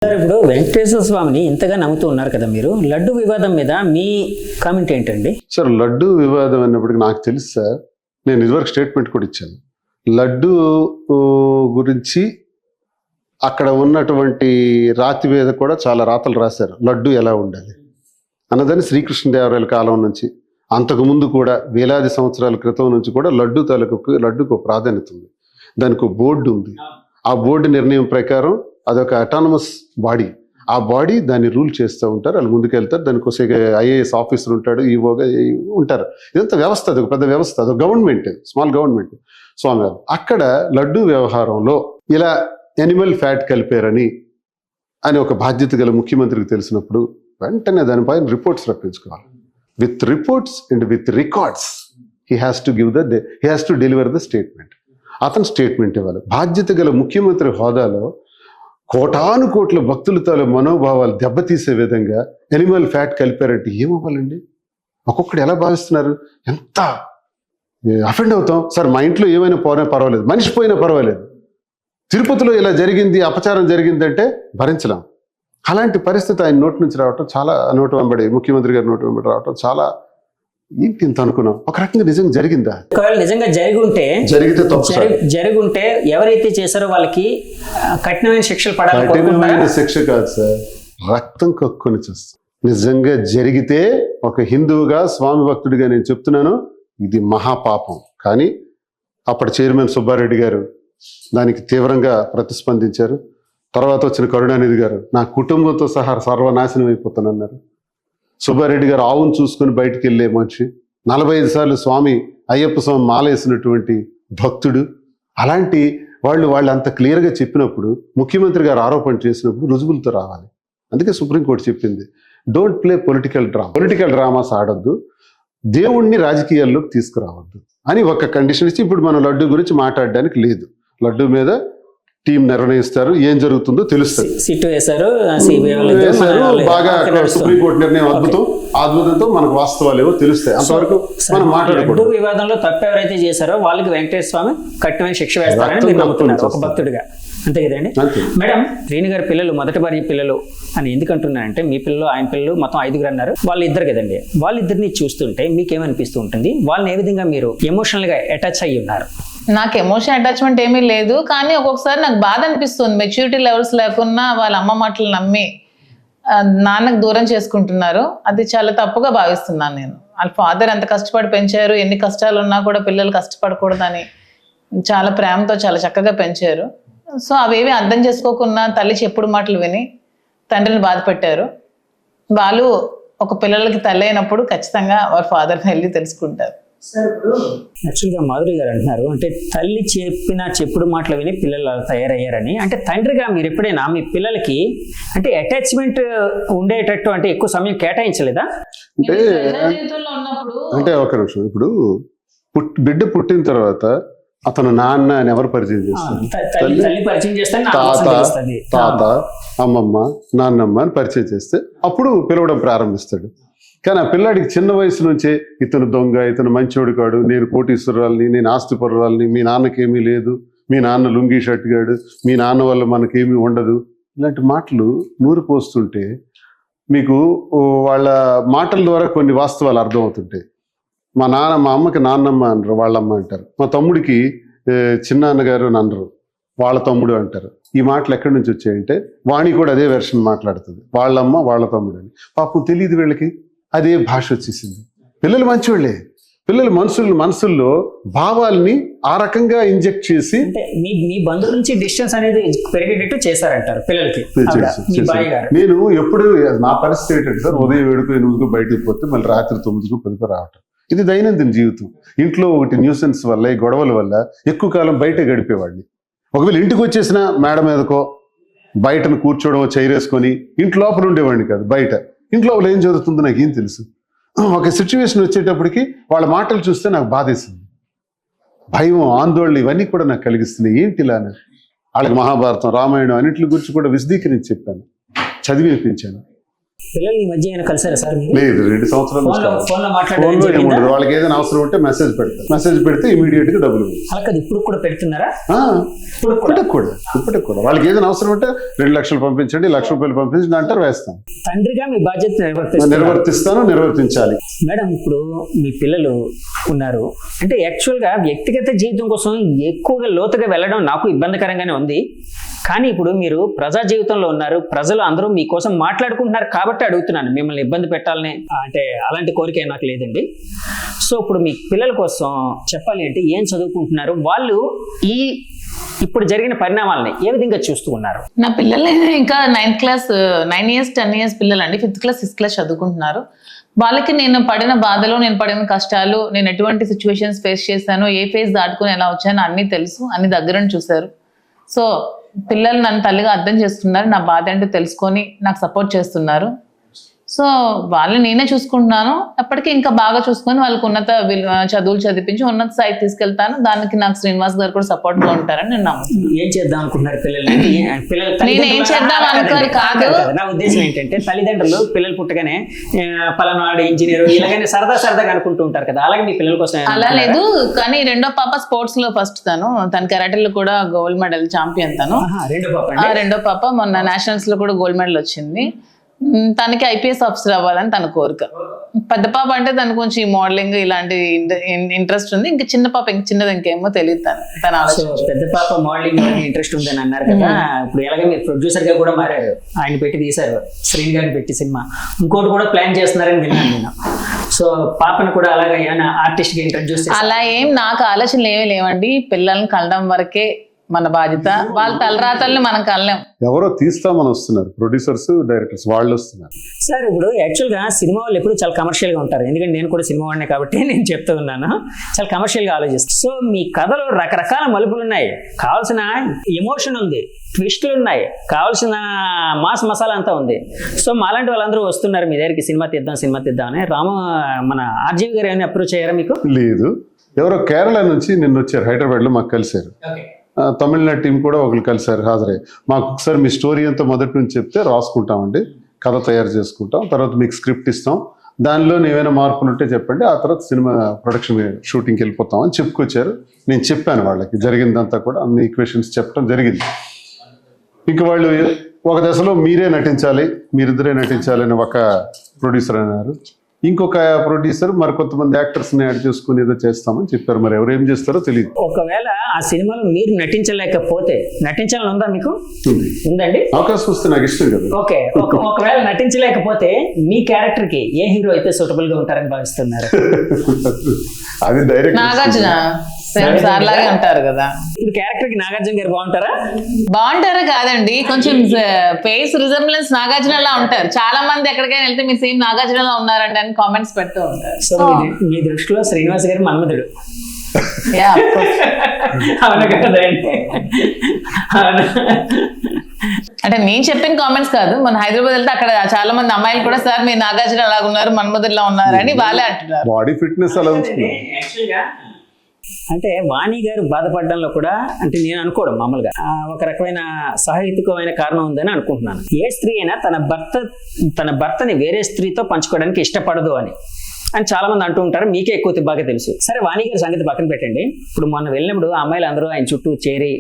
Sir, ఇప్పుడు వెంకటేశ్వర స్వామిని ఇంతగా నమ్ముతూ ఉన్నారు కదా మీరు, లడ్డు వివాదం మీద మీ కామెంట్ ఏంటండి? సార్, లడ్డు వివాదం అన్నప్పటికీ నాకు తెలుసు సార్, నేను ఇదివరకు స్టేట్మెంట్ కూడా ఇచ్చాను. లడ్డు గురించి అక్కడ ఉన్నటువంటి రాతి మీద కూడా చాలా రాతలు రాశారు, లడ్డు ఎలా ఉండాలి అన్నదని. శ్రీకృష్ణదేవరాయల కాలం నుంచి అంతకుముందు కూడా వేలాది సంవత్సరాల క్రితం నుంచి కూడా లడ్డుకు ప్రాధాన్యత ఉంది. దానికి ఒక బోర్డు ఉంది. ఆ బోర్డు నిర్ణయం ప్రకారం అదొక అటానమస్ బాడీ. ఆ బాడీ దాన్ని రూల్ చేస్తూ ఉంటారు, వాళ్ళు ముందుకెళ్తారు. దానికోసం ఐఏఎస్ ఆఫీసర్ ఉంటాడు, ఈవోగా ఉంటారు. ఇదంతా వ్యవస్థ, అదొక పెద్ద వ్యవస్థ, అదొక గవర్నమెంట్, స్మాల్ గవర్నమెంట్. స్వామివారు అక్కడ లడ్డు వ్యవహారంలో ఇలా ఎనిమల్ ఫ్యాట్ కలిపారని ఒక బాధ్యత గల ముఖ్యమంత్రికి తెలిసినప్పుడు వెంటనే దానిపైన రిపోర్ట్స్ రప్పించుకోవాలి. With reports and with records he has to deliver the statement. అతను స్టేట్మెంట్ ఇవ్వాలి. బాధ్యత గల ముఖ్యమంత్రి హోదాలో కోటాను కోట్ల భక్తులతో మనోభావాలు దెబ్బతీసే విధంగా ఎనిమల్ ఫ్యాట్ కలిపారంటే ఏమవ్వాలండి? ఒక్కొక్కడు ఎలా భావిస్తున్నారు? ఎంత అఫెండ్ అవుతాం సార్. మా ఇంట్లో ఏమైనా పోయినా పర్వాలేదు, మనిషి పోయినా పర్వాలేదు. తిరుపతిలో ఇలా జరిగింది, అపచారం జరిగిందంటే భరించలేం. అలాంటి పరిస్థితి ఆయన నోటి నుంచి రావటం, చాలా ముఖ్యమంత్రి గారి నోటి వెంబడి రావటం చాలా ఏంటి ఇంత అనుకున్నాం. ఒక రకంగా నిజంగా జరిగిందా? ఒకవేళ నిజంగా జరుగుంటే ఎవరైతే చేశారో వాళ్ళకి కఠినమైన శిక్షలు పడాలి. కఠినమైన శిక్ష కాదు సార్, రక్తం కక్కుని చేస్తాం. నిజంగా జరిగితే ఒక హిందువుగా, స్వామి భక్తుడిగా నేను చెప్తున్నాను, ఇది మహాపాపం. కానీ అప్పటి చైర్మన్ సుబ్బారెడ్డి గారు దానికి తీవ్రంగా ప్రతిస్పందించారు. తర్వాత వచ్చిన కరుణానిధి గారు నా కుటుంబంతో సహా సర్వనాశనం అయిపోతానన్నారు. సుబ్బారెడ్డి గారు ఆవును చూసుకుని బయటికి వెళ్ళే మనిషి, 45 సార్లు అయ్యప్ప స్వామి మాలేసినటువంటి భక్తుడు. అలాంటి వాళ్ళు అంత క్లియర్గా చెప్పినప్పుడు, ముఖ్యమంత్రి గారు ఆరోపణ చేసినప్పుడు రుజువులతో రావాలి. అందుకే సుప్రీంకోర్టు చెప్పింది, డోంట్ ప్లే పొలిటికల్ డ్రామాస్ ఆడొద్దు, దేవుణ్ణి రాజకీయాల్లోకి తీసుకురావద్దు అని ఒక కండిషన్ ఇచ్చి ఇప్పుడు మనం లడ్డు గురించి మాట్లాడడానికి లేదు. లడ్డు మీద టీం నిర్ణయిస్తారు, ఏం జరుగుతుందో తెలుస్తుంది. బాగా సుప్రీంకోర్టు నిర్ణయం అద్భుతంతో మనకు వాస్తవాలు ఏవో తెలుస్తాయి. అంతవరకు మనం మాట్లాడకూడదు. వివాదంలో తప్పు ఎవరైతే చేశారో వాళ్ళకి వెంకటేశ్వర స్వామి కఠినమైన శిక్ష వేస్తారని మీరు నమ్ముతున్నారు ఒక భక్తుడిగా, అంతే కదండి? మేడం, శ్రీని గారి పిల్లలు మొదటి భార్య పిల్లలు అని ఎందుకంటున్నారంటే, మీ పిల్లలు ఆయన పిల్లలు మొత్తం 5 అన్నారు. వాళ్ళిద్దరు కదండి. వాళ్ళిద్దరిని చూస్తుంటే మీకేమనిపిస్తూ ఉంటుంది? వాళ్ళని ఏ విధంగా మీరు ఎమోషనల్ గా అటాచ్ అయ్యి ఉన్నారు? నాకు ఎమోషన్ అటాచ్మెంట్ ఏమీ లేదు, కానీ ఒక్కొక్కసారి నాకు బాధ అనిపిస్తుంది. మెచ్యూరిటీ లెవెల్స్ లేకున్నా వాళ్ళ అమ్మ మాటలు నమ్మి నాన్నకు దూరం చేసుకుంటున్నారు. అది చాలా తప్పుగా భావిస్తున్నాను నేను. వాళ్ళ ఫాదర్ ఎంత కష్టపడి పెంచారు, ఎన్ని కష్టాలు ఉన్నా కూడా పిల్లలు కష్టపడకూడదని చాలా ప్రేమతో చాలా చక్కగా పెంచారు. సో అవేవి అర్థం చేసుకోకుండా తల్లి చెప్పుడు మాటలు విని తండ్రిని బాధ పెట్టారు. వాళ్ళు ఒక పిల్లలకి తల్లి అయినప్పుడు ఖచ్చితంగా వారి ఫాదర్ని వెళ్ళి తెలుసుకుంటారు. యాక్చువల్గా మాధురి గారు అంటున్నారు, అంటే తల్లి చెప్పిన చెప్పుడు మాటలు విని పిల్లలు అలా తయారయ్యారని. అంటే తండ్రిగా మీరు ఎప్పుడైనా మీ పిల్లలకి అంటే అటాచ్మెంట్ ఉండేటట్టు అంటే ఎక్కువ సమయం కేటాయించలేదా? అంటే ఒక నిమిషం, ఇప్పుడు బిడ్డ పుట్టిన తర్వాత అతను నాన్న అని ఎవరు పరిచయం చేస్తారు? తాత, అమ్మమ్మ, నాన్నమ్మ అని పరిచయం చేస్తే అప్పుడు పిలవడం ప్రారంభిస్తాడు. కానీ ఆ పిల్లాడికి చిన్న వయసు నుంచే ఇతను దొంగ, ఇతను మంచోడు కాడు, నేను కోటీశ్వరాల్ని, నేను ఆస్తిపరురాల్ని, మీ నాన్నకేమీ లేదు, మీ నాన్న లుంగీ షర్ట్ గాడు, మీ నాన్న వల్ల మనకేమీ ఉండదు, ఇలాంటి మాటలు నూరు పోస్తుంటే మీకు వాళ్ళ మాటల ద్వారా కొన్ని వాస్తవాలు అర్థమవుతుంటాయి. మా అమ్మకి నాన్నమ్మ అనరు, వాళ్ళమ్మ అంటారు. మా తమ్ముడికి చిన్నాన్నగారు అని అనరు, వాళ్ళ తమ్ముడు అంటారు. ఈ మాటలు ఎక్కడి నుంచి వచ్చాయంటే వాణి కూడా అదే వెర్షన్ మాట్లాడుతుంది, వాళ్ళమ్మ వాళ్ళ తమ్ముడు అని. పాపం తెలియదు వీళ్ళకి, అదే భాష వచ్చేసింది. పిల్లలు మంచివాళ్ళే, పిల్లలు మనసుల్లో భావాల్ని ఆ రకంగా ఇంజెక్ట్ చేసి మీ బంధువుల నుంచి డిస్టెన్స్ అనేది పెరిగేటట్టు చేశారంటారు పిల్లలకి. నేను ఎప్పుడు నా పరిస్థితి ఏంటంటే సార్, ఉదయం 7కు 8కు బయటకు పోతే మళ్ళీ రాత్రి 9కు 10కు రావటం. ఇది దైనందిన జీవితం. ఇంట్లో ఒకటి న్యూసెన్స్ వల్ల, ఈ గొడవల వల్ల ఎక్కువ కాలం బయట గడిపేవాడిని. ఒకవేళ ఇంటికి వచ్చేసిన మేడ మీదకో బయటను కూర్చోవడం చైరేసుకొని ఇంట్లో లోపల ఉండేవాడిని కాదు, బయట. ఇంట్లో ఏం జరుగుతుందో నాకు ఏం తెలుసు. ఒక సిచ్యువేషన్ వచ్చేటప్పటికి వాళ్ళ మాటలు చూస్తే నాకు బాధేసింది. భయం, ఆందోళన ఇవన్నీ కూడా నాకు కలిగిస్తున్నాయి. ఏంటి ఇలా? వాళ్ళకి మహాభారతం, రామాయణం అన్నింటి గురించి కూడా విశదీకరించి చెప్పాను, చదివి వినిపించాను. పిల్లలు ఈ మధ్య ఏమైనా కలిసారా సార్ మీరు? లేదు 2 సంవత్సరాల నుంచి కాదు. ఫోన్లో ఫోన్లో మాట్లాడారు ఏముండదు, వాళ్ళకి ఏదైనా అవసరం ఉంటే మెసేజ్ పెడితే ఇమీడియట్ గా డబ్బులు అలా కాదు, ఇప్పుడు కూడా పెడుతున్నారా? ఇప్పటికి కూడా వాళ్ళకి ఏదైనా అవసరం ఉంటే 2 లక్షలు పంపించండి, 1 లక్ష రూపాయలు పంపించండి అంటారు, వేస్తాను. తండ్రిగా మీ బాధ్యత నిర్వర్తించాలి. మేడం, ఇప్పుడు మీ పిల్లలు ఉన్నారు అంటే యాక్చువల్గా వ్యక్తిగత జీవితం కోసం ఎక్కువగా లోతుగా వెళ్ళడం నాకు ఇబ్బందికరంగానే ఉంది. కానీ ఇప్పుడు మీరు ప్రజా జీవితంలో ఉన్నారు, ప్రజలు అందరూ మీకోసం మాట్లాడుకుంటున్నారు కాబట్టి అడుగుతున్నాను, మిమ్మల్ని ఇబ్బంది పెట్టాలని అంటే అలాంటి కోరిక నాకు లేదండి. సో ఇప్పుడు మీ పిల్లల కోసం చెప్పాలి అంటే ఏం చదువుకుంటున్నారు, వాళ్ళు ఇప్పుడు జరిగిన పరిణామాలని ఏ విధంగా చూస్తూ ఉన్నారు? నా పిల్లలు ఇంకా 9th క్లాస్ 9 years 10 years పిల్లలు అండి. 5th క్లాస్ 6th క్లాస్ చదువుకుంటున్నారు. వాళ్ళకి నేను పడిన బాధలు, నేను పడిన కష్టాలు, నేను ఎటువంటి సిచ్యువేషన్స్ ఫేస్ చేశాను, ఏ ఫేజ్ దాటుకుని ఎలా వచ్చానో అన్నీ తెలుసు, అన్ని దగ్గరని చూశారు. సో పిల్లలు నన్ను తల్లిగా అర్థం చేస్తున్నారు, నా బాధ ఏంటో తెలుసుకొని నాకు సపోర్ట్ చేస్తున్నారు. సో వాళ్ళని నేనే చూసుకుంటున్నాను, ఎప్పటికీ ఇంకా బాగా చూసుకొని వాళ్ళకి ఉన్నత చదువులు చదివించి ఉన్నత స్థాయికి తీసుకెళ్తాను. దానికి నాకు శ్రీనివాస్ గారు కూడా సపోర్ట్ గా ఉంటారని నేను నమ్ముతున్నాను. ఏం చేద్దాం అనుకుంటున్నారు నేను ఏం చేద్దాం అనుకోరు కాదు, నా ఉద్దేశం ఏంటంటే తల్లిదండ్రులు పిల్లలు పుట్టగానే పలానాడు ఇంజనీర్ ఇలాగనే సరదాగా అనుకుంటూ ఉంటారు కదా, అలాగే మీ పిల్లల కోసం అలా లేదు. కానీ రెండో పాప స్పోర్ట్స్ లో ఫస్ట్, తన కరాటేలో కూడా గోల్డ్ మెడల్ ఛాంపియన్. రెండో పాప మొన్న నేషనల్స్ లో కూడా గోల్డ్ మెడల్ వచ్చింది. తనకి ఐపీఎస్ ఆఫీసర్ అవ్వాలని తన కోరిక. పెద్ద పాప అంటే తనకు కొంచెం మోడలింగ్ ఇలాంటి ఇంట్రెస్ట్ ఉంది. ఇంకా చిన్న పాప చిన్నది ఇంకేమో తెలియదు తన ఆలోచన. పెద్ద పాప మోడలింగ్ ఇంట్రెస్ట్ ఉందని అన్నారు కదా, ఇప్పుడు ఎలాగ మీరు ప్రొడ్యూసర్ గా కూడా మారారు, ఆయన పెట్టి తీశారు, శ్రీని గారిని పెట్టి సినిమా, ఇంకోటి కూడా ప్లాన్ చేస్తున్నారని విన్నాను నేను. సో పాపను కూడా అలాగే ఏమైనా ఆర్టిస్ట్ గా ఇంట్రడ్యూస్ అలా ఏం నాకు ఆలోచనలు ఏమీ లేవండి. పిల్లల్ని కలడం వరకే మన బాధ్యత, వాళ్ళ తలరాతల్ని మనం కలలేం. ఎవరో తీస్తామని వస్తున్నారు, ప్రొడ్యూసర్స్ డైరెక్టర్స్ వాళ్ళు వస్తున్నారు. సార్ ఇప్పుడు యాక్చువల్గా సినిమా వాళ్ళు ఎప్పుడు చాలా కమర్షియల్గా ఉంటారు, ఎందుకంటే నేను కూడా సినిమా వాడినే కాబట్టి నేను చెప్తూ ఉన్నాను, చాలా కమర్షియల్గా ఆలోచిస్తాను. సో మీ కథలో రకరకాల మలుపులు ఉన్నాయి, కావాల్సిన ఎమోషన్ ఉంది, ట్విస్టులు ఉన్నాయి, కావాల్సిన మాస్ మసాలా అంతా ఉంది. సో మాలాంటి వాళ్ళందరూ వస్తున్నారు మీ దగ్గరికి, సినిమా తీద్దాం అని. మన ఆర్జీవి గారు ఏమైనా అప్రోచ్ అయ్యారా మీకు? లేదు, ఎవరో కేరళ నుంచి నిన్న వచ్చారు, హైదరాబాద్లో మాకు కలిశారు. తమిళనాడు టీం కూడా ఒకరు కలిసారు, హాజరై మాకు ఒకసారి మీ స్టోరీ అంతా మొదటి నుంచి చెప్తే రాసుకుంటామండి, కథ తయారు చేసుకుంటాం, తర్వాత మీకు స్క్రిప్ట్ ఇస్తాం, దానిలో ఏమైనా మార్పులు ఉంటే చెప్పండి, ఆ తర్వాత సినిమా ప్రొడక్షన్ షూటింగ్కి వెళ్ళిపోతాం అని చెప్పుకొచ్చారు. నేను చెప్పాను వాళ్ళకి జరిగిందంతా కూడా, అన్ని ఈక్వేషన్స్ చెప్పడం జరిగింది. ఇంక వాళ్ళు ఒక దశలో మీరిద్దరే నటించాలి అని ఒక ప్రొడ్యూసర్ అన్నారు. ఇంకొక ప్రొడ్యూసర్ మరి కొంతమంది యాక్టర్స్ని యాడ్ చేసుకుని ఏదో చేస్తామని చెప్పారు. మరి ఎవరు ఏం చేస్తారో తెలియదు. ఒకవేళ ఆ సినిమాలో మీరు నటించలేకపోతే, నటించాలని ఉందా మీకు? ఉందండి, అవకాశం వస్తే నాకు ఇష్టం కదా. ఓకే, ఒకవేళ నటించలేకపోతే మీ క్యారెక్టర్ కి ఏ హీరో అయితే సూటబుల్ గా ఉంటారని భావిస్తున్నారు? అది డైరెక్ట్ నాగార్జున సార్ లాగే ఉంటారు కదా. ఇప్పుడు క్యారెక్టర్ కి నాగార్జున గారు బాగుంటారా కాదండి, కొంచెం ఫేస్ రిజెంబ్లెన్స్ నాగార్జునలా ఉంటారు. చాలా మంది ఎక్కడికైనా వెళ్తే మీరు సేమ్ నాగార్జునలా ఉన్నారండి అని కామెంట్స్ పెడుతూ ఉంటారు. సో మీ దృష్టిలో శ్రీనివాస్ గారు మన్మధుడు? అవునా కదండి? అంటే నేను చెప్పిన కామెంట్స్ కాదు, మన హైదరాబాద్ వెళ్తే అక్కడ చాలా మంది అమ్మాయిలు కూడా సార్ మీరు నాగార్జున అలాగ ఉన్నారు, మన్మధుడిలా ఉన్నారు అని వాళ్ళే అంటున్నారు. బాడీ ఫిట్నెస్ అలా అంటే వాణి గారు బాధపడడంలో కూడా అంటే నేను అనుకోవడం మామూలుగా ఒక రకమైన సాహిత్యకమైన కారణం ఉందని అనుకుంటున్నాను. ఏ స్త్రీ అయినా తన భర్తని వేరే స్త్రీతో పంచుకోవడానికి ఇష్టపడదు అని చాలా మంది అంటూ ఉంటారు, మీకే ఎక్కువ బాగా తెలుసు. సరే వాణి గారి సంగతి పక్కన పెట్టండి. ఇప్పుడు మొన్న వెళ్ళినప్పుడు అమ్మాయిలు అందరూ ఆయన చుట్టూ చేరి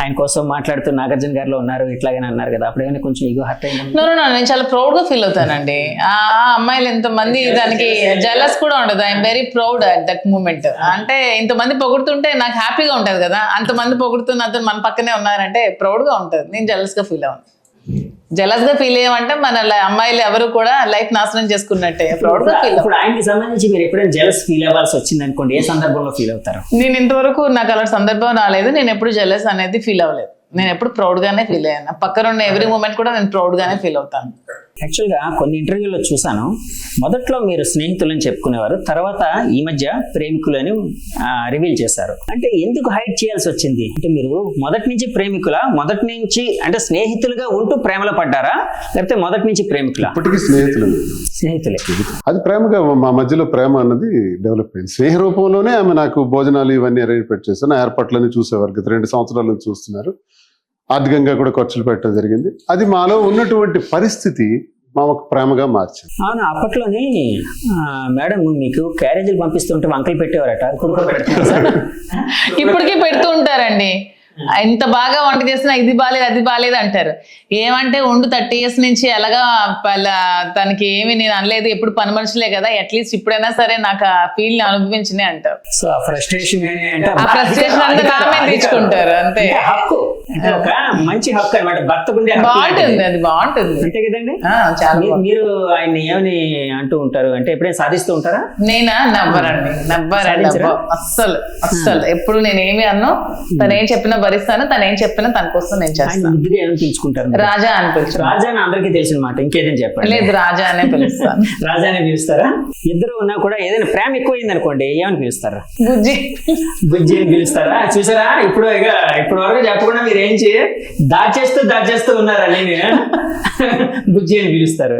ఆయన కోసం మాట్లాడుతూ నాగార్జున గారిలో ఉన్నారు ఇట్లాగని అన్నారు కదా, అప్పుడు ఏమైనా కొంచెం ఈగో హర్ట్ అయింది? నేను చాలా ప్రౌడ్ గా ఫీల్ అవుతానండి. ఆ అమ్మాయిలు ఎంతమంది దానికి జెలస్ కూడా ఉండదు. I'm very proud at that moment. అంటే ఇంతమంది పొగుడుతుంటే నాకు హ్యాపీగా ఉంటది కదా, అంతమంది పొగుడుతున్న అతను మన పక్కనే ఉన్నారంటే ప్రౌడ్ గా ఉంటది. నేను జెలస్ గా ఫీల్ అవ్వను. జెలస్ గా ఫీల్ అయ్యామంటే మన అమ్మాయిలు ఎవరు కూడా లైఫ్ నాశనం చేసుకున్నట్టే. ప్రౌడ్ గా ఫీల్. ఇప్పుడు ఆయనకి సంబంధించి మీరు ఎప్పుడైనా జెలస్ ఫీల్ అవ్వాల్సి వచ్చింది అనుకోండి, ఏ సందర్భంలో ఫీల్ అవుతారు? నేను ఇంతవరకు నాకు అలాంటి సందర్భం రాలేదు. నేను ఎప్పుడు జెలస్ అనేది ఫీల్ అవ్వలేదు. నేను ఎప్పుడు ప్రౌడ్ గానే ఫీల్ అయ్యాను. పక్కన ఉన్న ఎవ్రీ మూమెంట్ కూడా నేను ప్రౌడ్ గానే ఫీల్ అవుతాను. యాక్చువల్గా కొన్ని ఇంటర్వ్యూలో చూసాను, మొదట్లో మీరు స్నేహితులని చెప్పుకునేవారు, తర్వాత ఈ మధ్య ప్రేమికులని రివీల్ చేశారు. అంటే ఎందుకు హైడ్ చేయాల్సి వచ్చింది? అంటే మీరు మొదటి నుంచి మొదటి నుంచి అంటే స్నేహితులుగా ఉంటూ ప్రేమలో పడ్డారా, లేకపోతే మొదటి నుంచి ప్రేమికులా? ఇప్పటికీ స్నేహితులే. అది ప్రేమగా మా మధ్యలో ప్రేమ అన్నది డెవలప్ అయింది. స్నేహ రూపంలోనే ఆమె నాకు భోజనాలు ఇవన్నీ అరేంజ్మెంట్ చేశాను. ఏర్పాట్లన్నీ చూసేవారు. 2 సంవత్సరాల నుంచి చూస్తున్నారు. ఆర్థికంగా కూడా ఖర్చులు పెట్టడం జరిగింది. అది మాలో ఉన్నటువంటి పరిస్థితి మామకు ప్రేమగా మార్చింది. అవును, అప్పట్లోని మేడం మీకు క్యారేజీలు పంపిస్తుంటే వంకలు పెట్టేవారట, ఇప్పుడు కూడా పెడుతున్నారు సార్? ఇప్పటికీ పెడుతూ ఉంటారండి. ఎంత బాగా వంట చేసినా ఇది బాలేదు అది బాలేదు అంటారు. ఏమంటే ఉండు 30 years నుంచి అలాగా తనకి ఏమి నేను అనలేదు, ఎప్పుడు పని మనుషులే కదా, అట్లీస్ట్ ఇప్పుడైనా సరే నాకు ఆ ఫీల్ ని అనుభవించినే అంటారు. సో ఆ ఫ్రస్ట్రేషన్ ఆ ఫ్రస్ట్రేషన్ అంతా నా మీద తెచ్చుకుంటారు అంతే. హక్కు అంటే ఒక మంచి హక్కు అనమాట, భర్తకుండే హక్కు బాగుంటుంది, లాంటిది. అది బాగుంటుంది. అంతే కదండి. చాలా మీరు ఆయన ఏమని అంటూ ఉంటారు అంటే ఎప్పుడైనా సాధిస్తూ ఉంటారా? నేనా? నవ్వరండి అస్సలు అస్సలు. ఎప్పుడు నేను ఏమి అన్నా, తను ఏం చెప్పినా భరిస్తాను, తను ఏం చెప్పినా తన కోసం నేను ఆయన చేస్తాను. ముద్దుగా ఏమని పిలుచుకుంటారు? రాజా అని పిలుచు. రాజా అని అందరికీ తెలిసిన మాట, ఇంకేదైనా చెప్పండి. లేదు, రాజా అనే పిలుస్తాను. రాజానే పిలుస్తారా? ఇద్దరు ఉన్నా కూడా ఏదైనా ప్రేమ ఎక్కువైంది అనుకోండి, ఏమని పిలుస్తారా? బుజ్జి. బుజ్జి అని పిలుస్తారా? చూసారా, ఇప్పుడు వరకు చెప్పకుండా మీరు ఏం దాచేస్తూ ఉన్నారు అని బుజ్జి అని పిలుస్తారు.